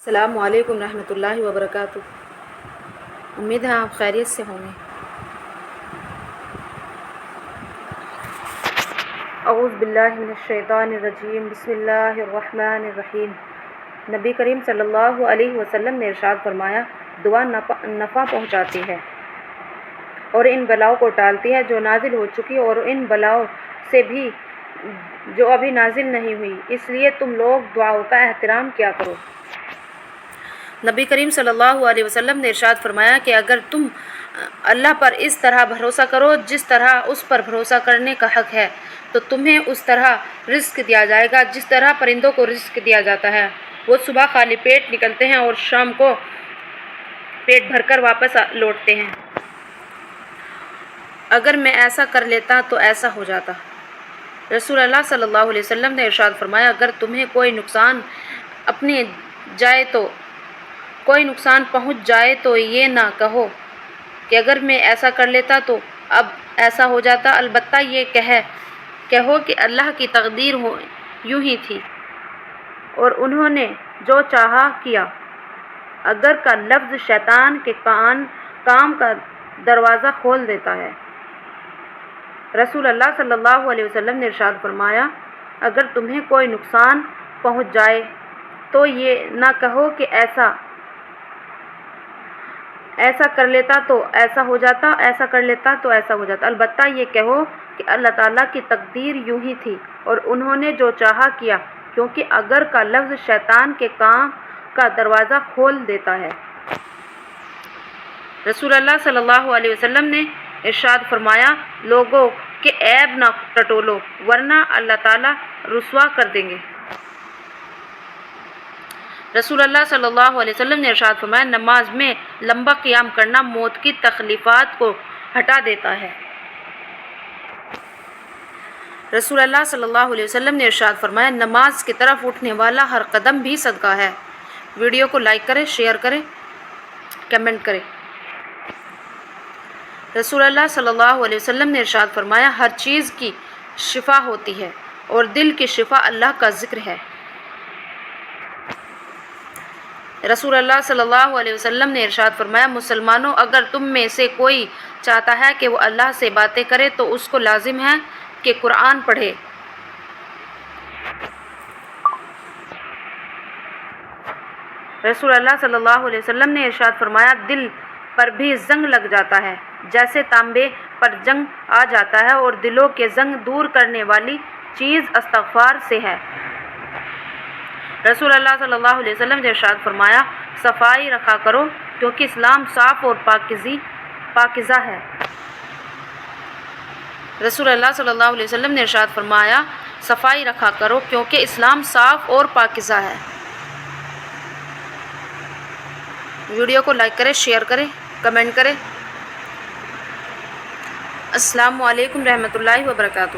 السلام علیکم رحمۃ اللہ وبرکاتہ۔ امید ہے آپ خیریت سے ہوں گے۔ اعوذ باللہ من الشیطان الرجیم، بسم اللہ الرحمن الرحیم۔ نبی کریم صلی اللہ علیہ وسلم نے ارشاد فرمایا، دعا نفع پہنچاتی ہے اور ان بلاؤں کو ٹالتی ہے جو نازل ہو چکی اور ان بلاؤں سے بھی جو ابھی نازل نہیں ہوئی، اس لیے تم لوگ دعاؤں کا احترام کیا کرو۔ نبی کریم صلی اللہ علیہ وسلم نے ارشاد فرمایا کہ اگر تم اللہ پر اس طرح بھروسہ کرو جس طرح اس پر بھروسہ کرنے کا حق ہے، تو تمہیں اس طرح رزق دیا جائے گا جس طرح پرندوں کو رزق دیا جاتا ہے۔ وہ صبح خالی پیٹ نکلتے ہیں اور شام کو پیٹ بھر کر واپس لوٹتے ہیں۔ اگر میں ایسا کر لیتا تو ایسا ہو جاتا۔ رسول اللہ صلی اللہ علیہ وسلم نے ارشاد فرمایا، اگر تمہیں کوئی نقصان پہنچ جائے تو یہ نہ کہو کہ اگر میں ایسا کر لیتا تو اب ایسا ہو جاتا، البتہ یہ کہو کہ اللہ کی تقدیر یوں ہی تھی اور انہوں نے جو چاہا کیا۔ اگر کا لفظ شیطان کے کام کا دروازہ کھول دیتا ہے۔ رسول اللہ صلی اللہ علیہ وسلم نے ارشاد فرمایا، اگر تمہیں کوئی نقصان پہنچ جائے تو یہ نہ کہو کہ ایسا کر لیتا تو ایسا ہو جاتا، ایسا کر لیتا تو ایسا ہو جاتا، البتہ یہ کہو کہ اللہ تعالیٰ کی تقدیر یوں ہی تھی اور انہوں نے جو چاہا کیا، کیونکہ اگر کا لفظ شیطان کے کام کا دروازہ کھول دیتا ہے۔ رسول اللہ صلی اللہ علیہ وسلم نے ارشاد فرمایا، لوگوں کے عیب نہ ٹٹولو ورنہ اللہ تعالیٰ رسوا کر دیں گے۔ رسول اللہ صلی اللہ علیہ وسلم نے ارشاد فرمایا، نماز میں لمبا قیام کرنا موت کی تکلیفات کو ہٹا دیتا ہے۔ رسول اللہ صلی اللہ علیہ وسلم نے ارشاد فرمایا، نماز کی طرف اٹھنے والا ہر قدم بھی صدقہ ہے۔ ویڈیو کو لائک کریں، شیئر کریں، کمنٹ کریں۔ رسول اللہ صلی اللہ علیہ وسلم نے ارشاد فرمایا، ہر چیز کی شفا ہوتی ہے اور دل کی شفا اللہ کا ذکر ہے۔ رسول اللہ صلی اللہ علیہ وسلم نے ارشاد فرمایا، مسلمانوں، اگر تم میں سے کوئی چاہتا ہے کہ وہ اللہ سے باتیں کرے تو اس کو لازم ہے کہ قرآن پڑھے۔ رسول اللہ صلی اللہ علیہ وسلم نے ارشاد فرمایا، دل پر بھی زنگ لگ جاتا ہے جیسے تانبے پر زنگ آ جاتا ہے، اور دلوں کے زنگ دور کرنے والی چیز استغفار سے ہے۔ رسول اللہ صلی اللہ علیہ وسلم نے ارشاد فرمایا، صفائی رکھا کرو کیونکہ اسلام صاف اور پاکیزہ ہے۔ رسول اللہ صلی اللہ علیہ وسلم نے ارشاد فرمایا، صفائی رکھا کرو کیونکہ اسلام صاف اور پاکیزہ ہے۔ ویڈیو کو لائک کریں، شیئر کریں، کمنٹ کریں۔ السلام علیکم رحمۃ اللہ وبرکاتہ۔